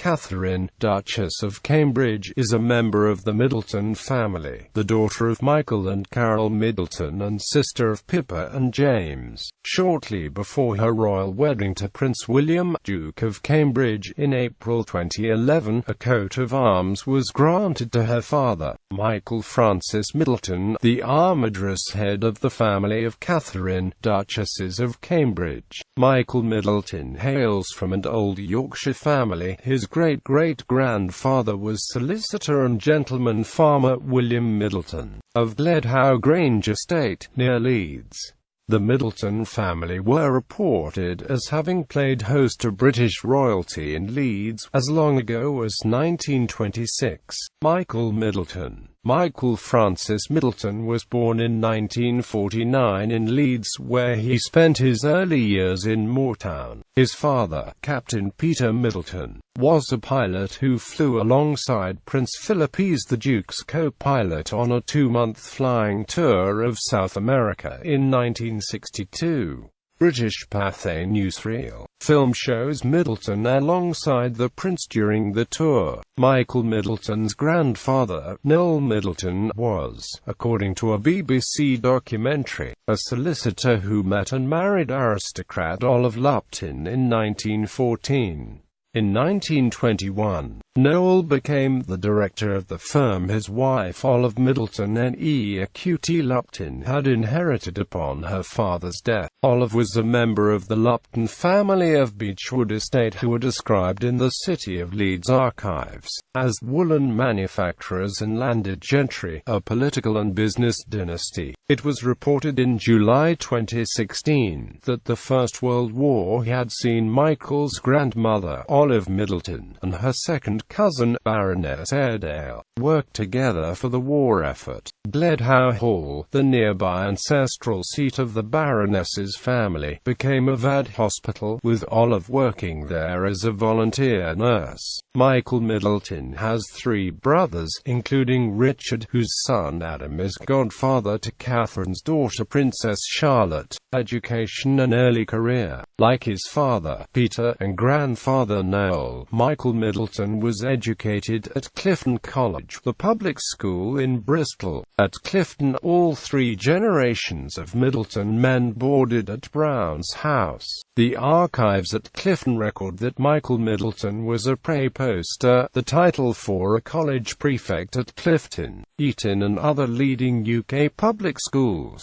Catherine, Duchess of Cambridge, is a member of the Middleton family, the daughter of Michael and Carol Middleton and sister of Pippa and James. Shortly before her royal wedding to Prince William, Duke of Cambridge, in April 2011, a coat of arms was granted to her father, Michael Francis Middleton, the armigerous head of the family of Catherine, Duchesses of Cambridge. Michael Middleton hails from an old Yorkshire family. His great-great-grandfather was solicitor and gentleman farmer William Middleton, of Gledhow Grange Estate, near Leeds. The Middleton family were reported as having played host to British royalty in Leeds as long ago as 1926. Michael Middleton. Michael Francis Middleton was born in 1949 in Leeds, where he spent his early years in Moortown. His father, Captain Peter Middleton, was a pilot who flew alongside Prince Philip's the Duke's co-pilot on a 2-month flying tour of South America in 1962. British Pathé newsreel film shows Middleton alongside the Prince during the tour. Michael Middleton's grandfather, Noel Middleton, was, according to a BBC documentary, a solicitor who met and married aristocrat Olive Lupton in 1914. In 1921, Noel became the director of the firm his wife Olive Middleton neqt Lupton had inherited upon her father's death. Olive was a member of the Lupton family of Beechwood Estate who are described in the City of Leeds archives as woolen manufacturers and landed gentry, a political and business dynasty. It was reported in July 2016 that the First World War had seen Michael's grandmother, Olive Middleton, and her second cousin, Baroness Airedale, work together for the war effort. Gledhow Hall, the nearby ancestral seat of the Baroness's family, became a VAD hospital, with Olive working there as a volunteer nurse. Michael Middleton has 3 brothers, including Richard, whose son Adam is godfather to Catherine's daughter Princess Charlotte. Education and early career. Like his father, Peter, and grandfather Noel, Michael Middleton was educated at Clifton College, the public school in Bristol. At Clifton, all 3 generations of Middleton men boarded at Brown's House. The archives at Clifton record that Michael Middleton was a praeposter, the title for a college prefect at Clifton, Eton and other leading UK public schools.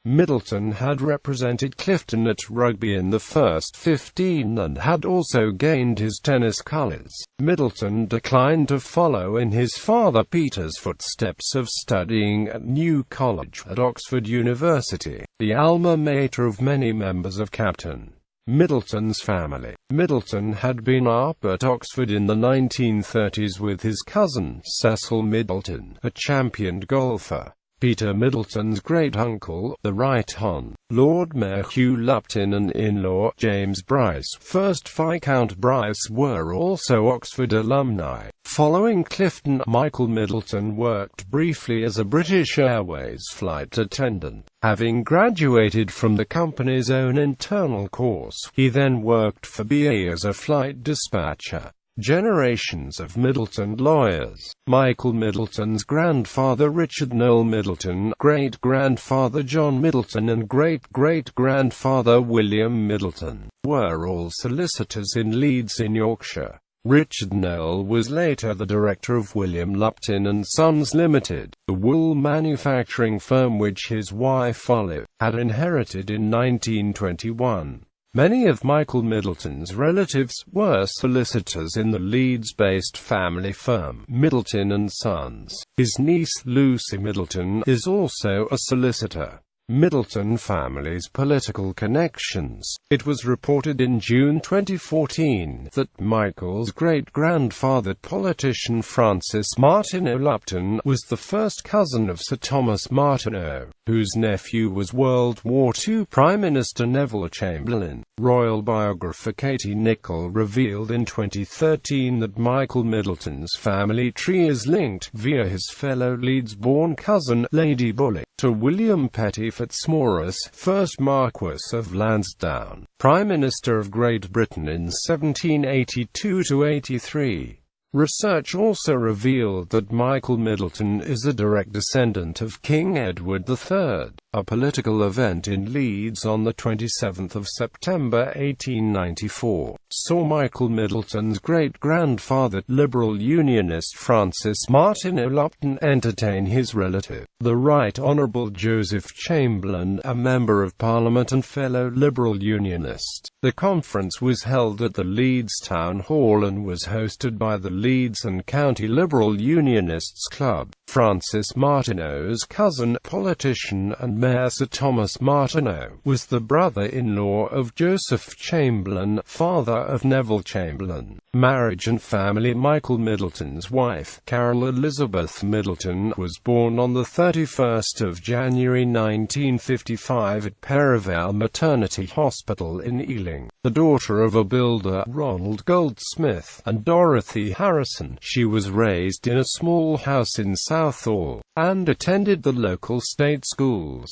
Middleton had represented Clifton at rugby in the first 15 and had also gained his tennis colours. Middleton declined to follow in his father Peter's footsteps of studying at New College at Oxford University, the alma mater of many members of Captain Middleton's family. Middleton had been up at Oxford in the 1930s with his cousin, Cecil Middleton, a championed golfer. Peter Middleton's great-uncle, the Right Hon. Lord Mayor Hugh Lupton, and in-law, James Bryce, 1st Viscount Bryce, were also Oxford alumni. Following Clifton, Michael Middleton worked briefly as a British Airways flight attendant. Having graduated from the company's own internal course, he then worked for BA as a flight dispatcher. Generations of Middleton lawyers. Michael Middleton's grandfather Richard Noel Middleton, great-grandfather John Middleton and great-great-grandfather William Middleton were all solicitors in Leeds in Yorkshire. Richard Noel was later the director of William Lupton and Sons Limited, the wool manufacturing firm which his wife Olive had inherited in 1921. Many of Michael Middleton's relatives were solicitors in the Leeds-based family firm, Middleton & Sons. His niece, Lucy Middleton, is also a solicitor. Middleton family's political connections. It was reported in June 2014 that Michael's great-grandfather, politician Francis Martineau Lupton, was the first cousin of Sir Thomas Martineau, whose nephew was World War II Prime Minister Neville Chamberlain. Royal biographer Katie Nicholl revealed in 2013 that Michael Middleton's family tree is linked, via his fellow Leeds-born cousin, Lady Bully, to William Petty Fitzmaurice, 1st Marquess of Lansdowne, Prime Minister of Great Britain in 1782–83. Research also revealed that Michael Middleton is a direct descendant of King Edward III. A political event in Leeds on 27 September 1894 saw Michael Middleton's great-grandfather, Liberal Unionist Francis Martineau Lupton, entertain his relative, the Right Honourable Joseph Chamberlain, a Member of Parliament and fellow Liberal Unionist. The conference was held at the Leeds Town Hall and was hosted by the Leeds and County Liberal Unionists Club. Francis Martineau's cousin, politician and Mayor Sir Thomas Martineau, was the brother-in-law of Joseph Chamberlain, father of Neville Chamberlain. Marriage and family. Michael Middleton's wife, Carol Elizabeth Middleton, was born on 31 January 1955 at Perivale Maternity Hospital in Ealing. The daughter of a builder, Ronald Goldsmith, and Dorothy Harrison, she was raised in a small house in Southall, and attended the local state schools.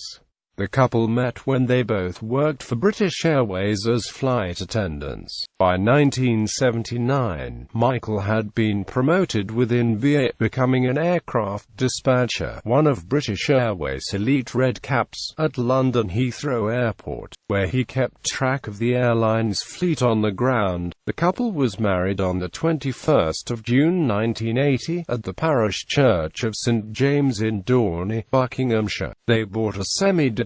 The couple met when they both worked for British Airways as flight attendants. By 1979, Michael had been promoted within BA, becoming an aircraft dispatcher, one of British Airways' elite Red Caps, at London Heathrow Airport, where he kept track of the airline's fleet on the ground. The couple was married on 21 June 1980, at the parish church of St James in Dorney, Buckinghamshire. They bought a semi-detached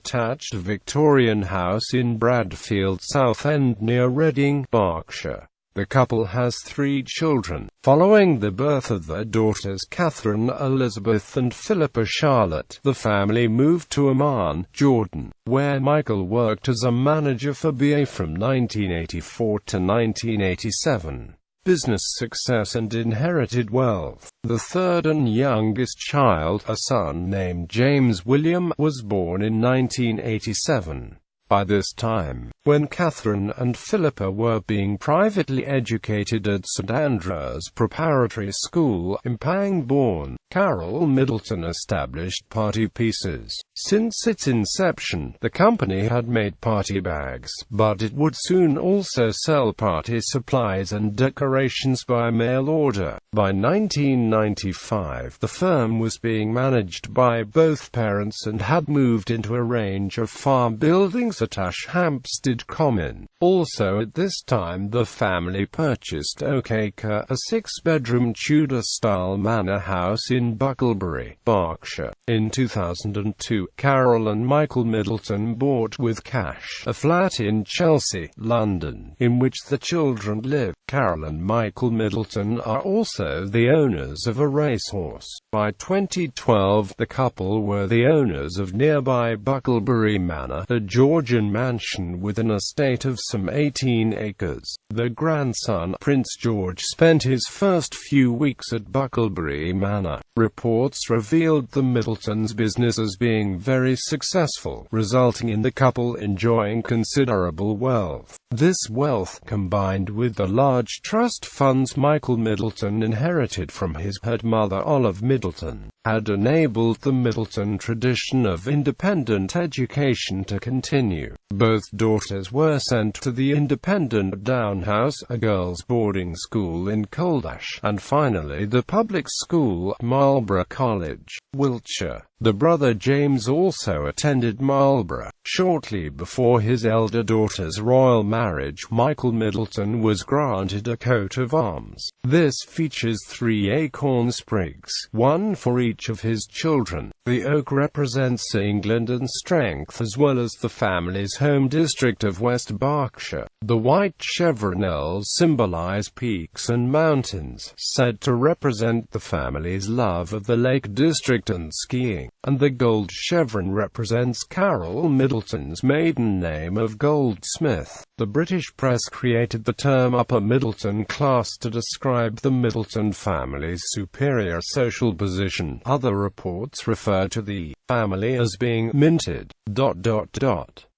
Victorian house in Bradfield Southend near Reading, Berkshire. The couple has 3 children. Following the birth of their daughters Catherine Elizabeth and Philippa Charlotte, the family moved to Amman, Jordan, where Michael worked as a manager for BA from 1984 to 1987. Business success and inherited wealth. The third and youngest child, a son named James William, was born in 1987. By this time, when Catherine and Philippa were being privately educated at St Andrew's Preparatory School in Pangbourne, Carol Middleton established Party Pieces. Since its inception, the company had made party bags, but it would soon also sell party supplies and decorations by mail order. By 1995, the firm was being managed by both parents and had moved into a range of farm buildings at Hampstead Common. Also at this time the family purchased Oakacre, a 6-bedroom Tudor-style manor house in Bucklebury, Berkshire. In 2002, Carol and Michael Middleton bought with cash a flat in Chelsea, London, in which the children live. Carol and Michael Middleton are also the owners of a racehorse. By 2012, the couple were the owners of nearby Bucklebury Manor, a Georgian mansion with an estate of some 18 acres. Their grandson, Prince George, spent his first few weeks at Bucklebury Manor. Reports revealed the Middletons' business as being very successful, resulting in the couple enjoying considerable wealth. This wealth, combined with the large trust funds Michael Middleton inherited from his mother Olive Middleton, had enabled the Middleton tradition of independent education to continue. Both daughters were sent to the independent Down House, a girls' boarding school in Coldash, and finally the public school, Marlborough College, Wiltshire. The brother James also attended Marlborough. Shortly before his elder daughter's royal marriage, Michael Middleton was granted a coat of arms. This features 3 acorn sprigs, one for each of his children. The oak represents England and strength, as well as the family's home district of West Berkshire. The white chevronels symbolize peaks and mountains, said to represent the family's love of the Lake District and skiing, and the gold chevron represents Carol Middleton's maiden name of Goldsmith. The British press created the term upper Middleton class to describe the Middleton family's superior social position. Other reports refer to the family as being minted.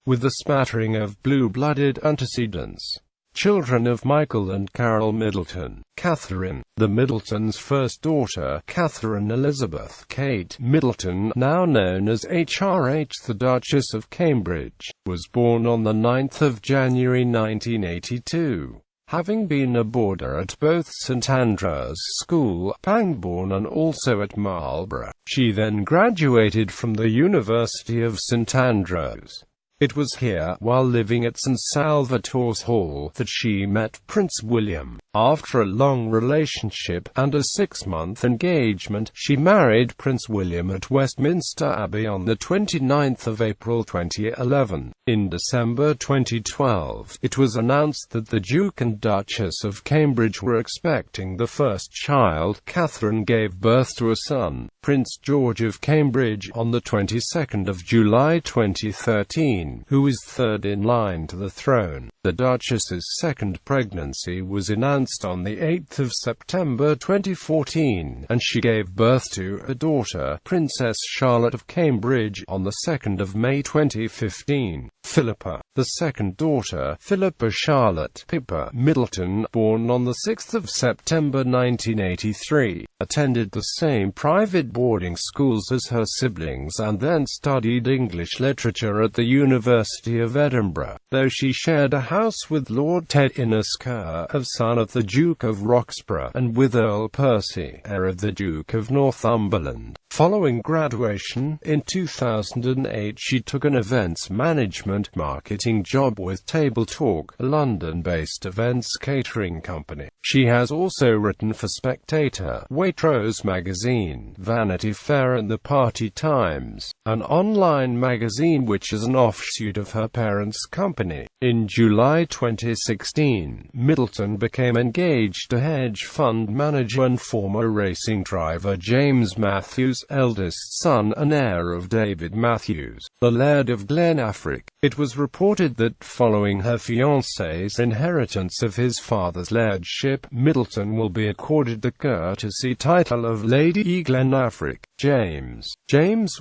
with a smattering of blue-blooded antecedents. Children of Michael and Carol Middleton. Catherine, the Middletons' first daughter, Catherine Elizabeth Kate Middleton, now known as HRH, the Duchess of Cambridge, was born on the 9th of January 1982. Having been a boarder at both St Andrews School, Pangbourne, and also at Marlborough, she then graduated from the University of St Andrews. It was here, while living at St Salvator's Hall, that she met Prince William. After a long relationship and a 6-month engagement, she married Prince William at Westminster Abbey on the 29th of April 2011. In December 2012, it was announced that the Duke and Duchess of Cambridge were expecting the first child. Catherine gave birth to a son, Prince George of Cambridge, on the 22nd of July 2013, who is third in line to the throne. The Duchess's second pregnancy was announced on the 8th of September 2014, and she gave birth to a daughter, Princess Charlotte of Cambridge, on the 2nd of May 2015. Philippa, the second daughter, Philippa Charlotte Pippa Middleton, born on the 6th of September 1983, attended the same private boarding schools as her siblings and then studied English literature at the University of Edinburgh, though she shared a house with Lord Ted Innes Kerr, son of the Duke of Roxburgh, and with Earl Percy, heir of the Duke of Northumberland. Following graduation, in 2008 she took an events management marketing job with Table Talk, a London-based events catering company. She has also written for Spectator, Waitrose magazine, Vanity Fair and The Party Times, an online magazine which is an offshoot of her parents' company. In July 2016, Middleton became engaged to hedge fund manager and former racing driver James Matthews' eldest son and heir of David Matthews, the Laird of Glenafric. It was reported that following her fiancé's inheritance of his father's lairdship, Middleton will be accorded the courtesy title of Lady Glenafric. James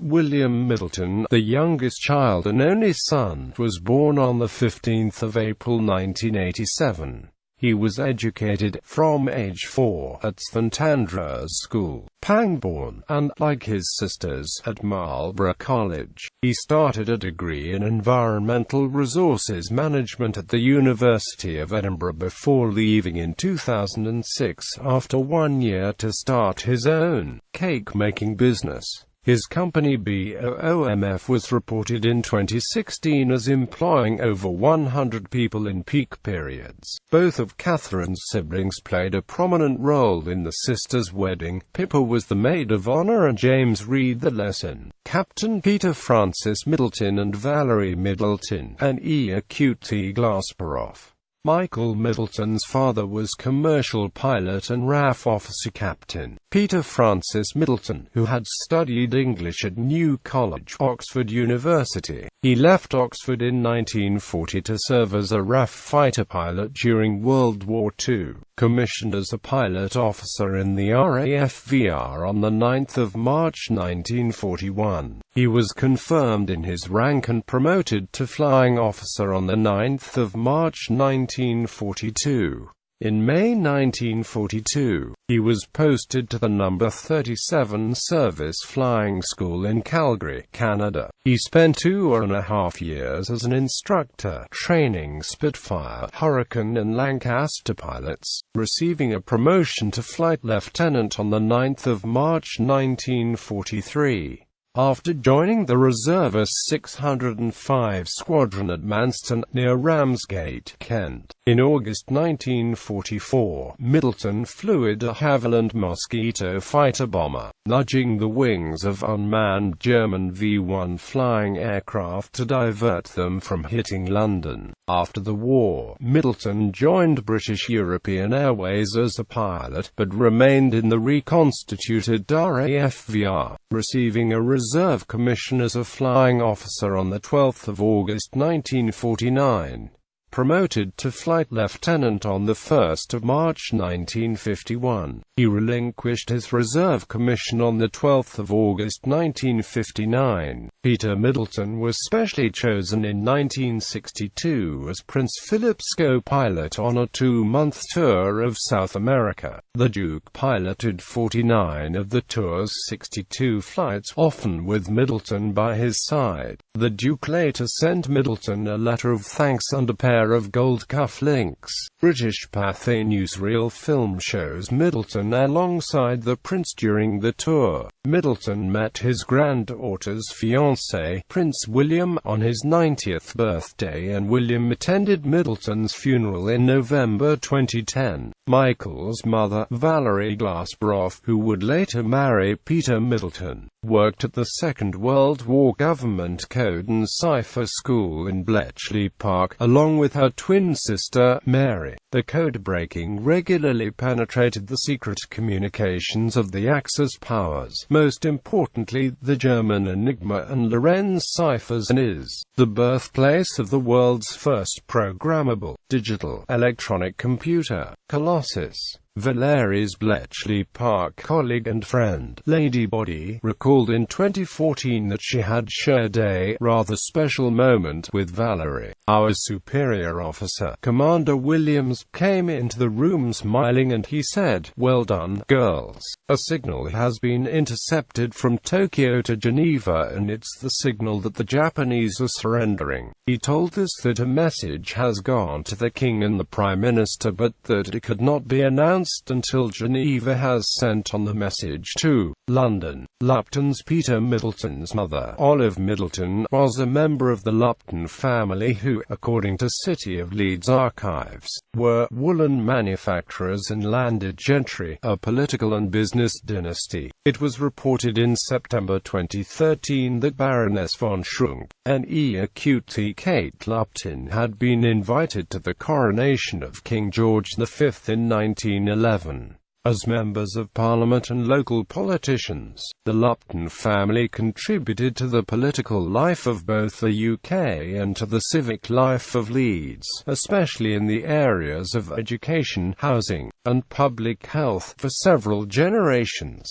William Middleton, the youngest child and only son, was born on the 15th of April 1987. He was educated, from age 4, at St Andrews School, Pangbourne, and, like his sisters, at Marlborough College. He started a degree in Environmental Resources Management at the University of Edinburgh before leaving in 2006 after 1 year to start his own cake-making business. His company BOOMF was reported in 2016 as employing over 100 people in peak periods. Both of Catherine's siblings played a prominent role in the sisters' wedding. Pippa was the maid of honor and James Reed the lesson. Captain Peter Francis Middleton and Valerie Middleton, and Q.T. Glasperoff. Michael Middleton's father was commercial pilot and RAF officer Captain Peter Francis Middleton, who had studied English at New College, Oxford University. He left Oxford in 1940 to serve as a RAF fighter pilot during World War II. Commissioned as a pilot officer in the RAF-VR on the 9th of March 1941. He was confirmed in his rank and promoted to flying officer on the 9th of March 1942. In May 1942, he was posted to the No. 37 Service Flying School in Calgary, Canada. He spent 2.5 years as an instructor, training Spitfire, Hurricane and Lancaster pilots, receiving a promotion to flight lieutenant on the 9th of March 1943. After joining the Reservist 605 Squadron at Manston, near Ramsgate, Kent, in August 1944, Middleton flew a de Havilland Mosquito fighter bomber, nudging the wings of unmanned German V-1 flying aircraft to divert them from hitting London. After the war, Middleton joined British European Airways as a pilot, but remained in the reconstituted RAF-VR, receiving a reserve commission as a flying officer on the 12th of August 1949. Promoted to flight lieutenant on 1 March 1951, he relinquished his reserve commission on 12 August 1959. Peter Middleton was specially chosen in 1962 as Prince Philip's co-pilot on a 2-month tour of South America. The Duke piloted 49 of the tour's 62 flights, often with Middleton by his side. The Duke later sent Middleton a letter of thanks and a pair of gold cufflinks. British Pathé newsreel film shows Middleton alongside the Prince during the tour. Middleton met his granddaughter's fiancé, Prince William, on his 90th birthday, and William attended Middleton's funeral in November 2010. Michael's mother, Valerie Glassbrough, who would later marry Peter Middleton, worked at the Second World War Government Code and Cipher School in Bletchley Park, along with her twin sister, Mary. The code-breaking regularly penetrated the secret communications of the Axis powers, most importantly, the German Enigma and Lorenz ciphers, and is the birthplace of the world's first programmable, digital, electronic computer, Colossus. Valerie's Bletchley Park colleague and friend, Lady Body, recalled in 2014 that she had shared a rather special moment with Valerie. Our superior officer, Commander Williams, came into the room smiling and he said, "Well done, girls. A signal has been intercepted from Tokyo to Geneva and it's the signal that the Japanese are surrendering. He told us that a message has gone to the King and the Prime Minister but that it could not be announced until Geneva has sent on the message to London." Lupton's Peter Middleton's mother, Olive Middleton, was a member of the Lupton family who, according to City of Leeds archives, were woolen manufacturers and landed gentry, a political and business dynasty. It was reported in September 2013 that Baroness von Schrunk, Nea Kate Lupton, had been invited to the coronation of King George V in 1911. As members of Parliament and local politicians, the Lupton family contributed to the political life of both the UK and to the civic life of Leeds, especially in the areas of education, housing, and public health, for several generations.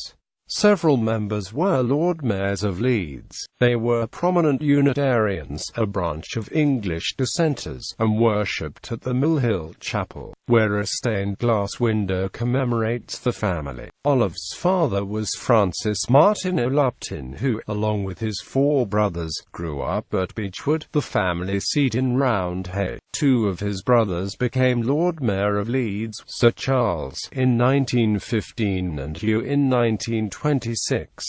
Several members were Lord Mayors of Leeds. They were prominent Unitarians, a branch of English dissenters, and worshipped at the Mill Hill Chapel, where a stained glass window commemorates the family. Olive's father was Francis Martineau Lupton, who, along with his 4 brothers, grew up at Beechwood, the family seat in Roundhay. 2 of his brothers became Lord Mayor of Leeds, Sir Charles in 1915 and Hugh in 1926.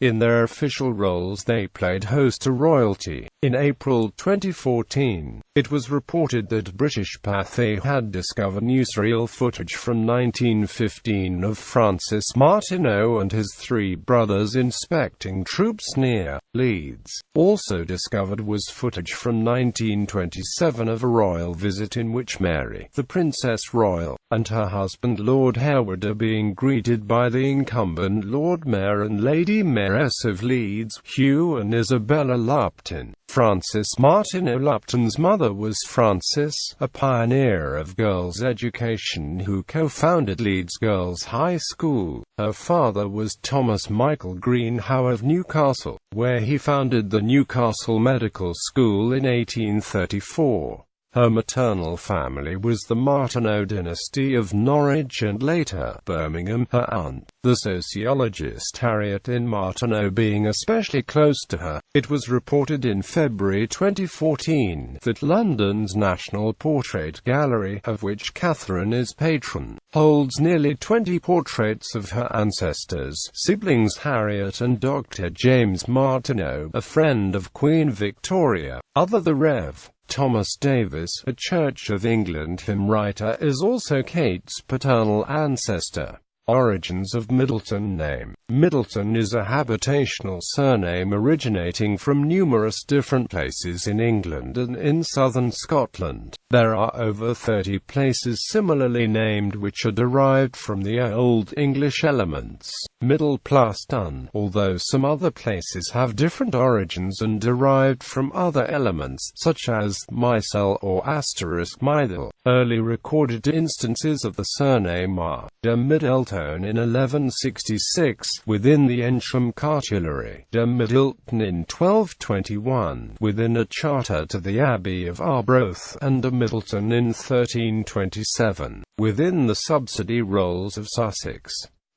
In their official roles they played host to royalty. In April 2014, it was reported that British Pathé had discovered newsreel footage from 1915 of Francis Martineau and his 3 brothers inspecting troops near Leeds. Also discovered was footage from 1927 of a royal visit in which Mary, the Princess Royal, and her husband Lord Harewood are being greeted by the incumbent Lord Mayor and Lady Mayoress of Leeds, Hugh and Isabella Lupton. Francis Martineau Lupton's mother was Frances, a pioneer of girls' education who co-founded Leeds Girls' High School. Her father was Thomas Michael Greenhow of Newcastle, where he founded the Newcastle Medical School in 1834. Her maternal family was the Martineau dynasty of Norwich and later Birmingham, her aunt, the sociologist Harriet N. Martineau, being especially close to her. It was reported in February 2014 that London's National Portrait Gallery, of which Catherine is patron, holds nearly 20 portraits of her ancestors, siblings Harriet and Dr. James Martineau, a friend of Queen Victoria. The Rev. Thomas Davis, a Church of England hymn writer, is also Kate's paternal ancestor. Origins of Middleton name. Middleton is a habitational surname originating from numerous different places in England and in southern Scotland. There are over 30 places similarly named which are derived from the Old English elements middle plus ton, although some other places have different origins and derived from other elements, such as micel or asterisk mithil. Early recorded instances of the surname are de Middleton in 1166, within the Entram cartulary, de Middleton in 1221, within a charter to the Abbey of Arbroath, and de Middleton in 1327, within the subsidy rolls of Sussex.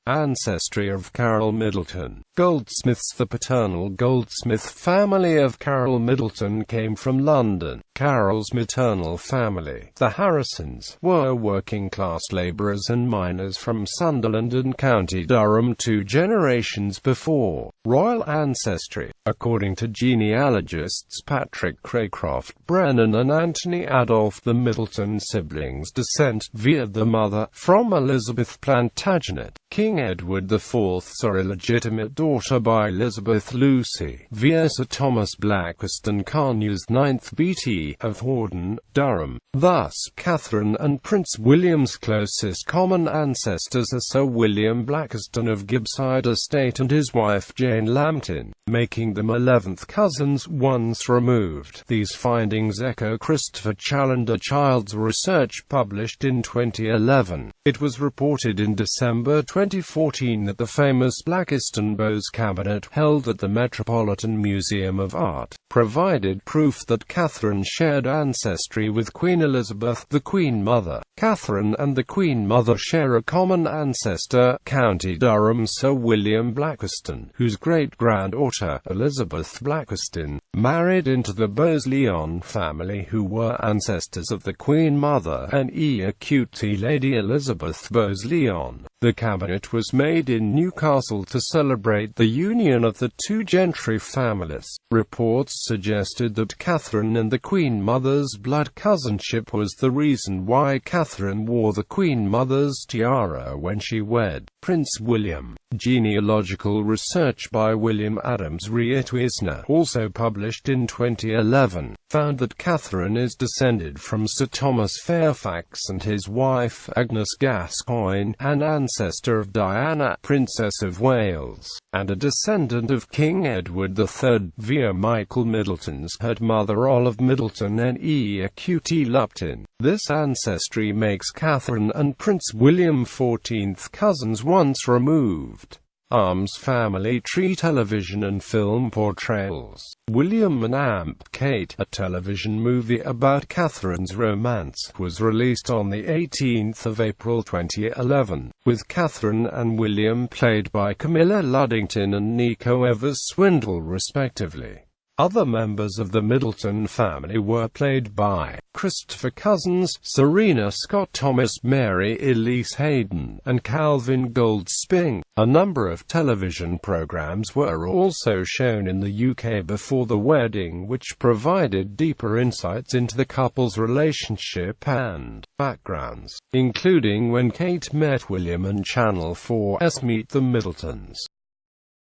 Ancestry of Carol Middleton. Goldsmiths. The paternal Goldsmith family of Carol Middleton came from London. Carol's maternal family, the Harrisons, were working-class labourers and miners from Sunderland and County Durham 2 generations before. Royal ancestry. According to genealogists Patrick Craycroft Brennan and Anthony Adolph, the Middleton siblings descent, via the mother, from Elizabeth Plantagenet. King Edward IV's illegitimate daughter by Elizabeth Lucy, via Sir Thomas Blackiston Carnew's 9th BT of Hordern, Durham. Thus, Catherine and Prince William's closest common ancestors are Sir William Blackiston of Gibbside Estate and his wife Jane Lambton, making them 11th cousins once removed. These findings echo Christopher Challenger Child's research published in 2011. It was reported in December 2014 that the famous Blackiston Bowes cabinet, held at the Metropolitan Museum of Art, provided proof that Catherine shared ancestry with Queen Elizabeth, the Queen Mother. Catherine and the Queen Mother share a common ancestor, County Durham Sir William Blackiston, whose great-granddaughter, Elizabeth Blackiston, married into the Bowes-Lyon family, who were ancestors of the Queen Mother and EQT Lady Elizabeth Bowes-Lyon. The cabinet was made in Newcastle to celebrate the union of the two gentry families. Reports suggested that Catherine and the Queen Mother's blood cousinship was the reason why Catherine wore the Queen Mother's tiara when she wed Prince William. Genealogical research by William Adams Reitwisner, also published in 2011, found that Catherine is descended from Sir Thomas Fairfax and his wife Agnes Gascoigne, an ancestor of Diana, Princess of Wales, and a descendant of King Edward III, via Michael Middleton's head mother Olive Middleton and EQT Lupton. This ancestry makes Catherine and Prince William 14th cousins once removed. Arms family tree. Television and film portrayals. William and Aunt Kate, a television movie about Catherine's romance, was released on the 18th of April 2011, with Catherine and William played by Camilla Luddington and Nico Evers-Swindle respectively. Other members of the Middleton family were played by Christopher Cousins, Serena Scott Thomas, Mary Elise Hayden, and Calvin Goldsping. A number of television programs were also shown in the UK before the wedding, which provided deeper insights into the couple's relationship and backgrounds, including When Kate Met William and Channel 4's Meet the Middletons.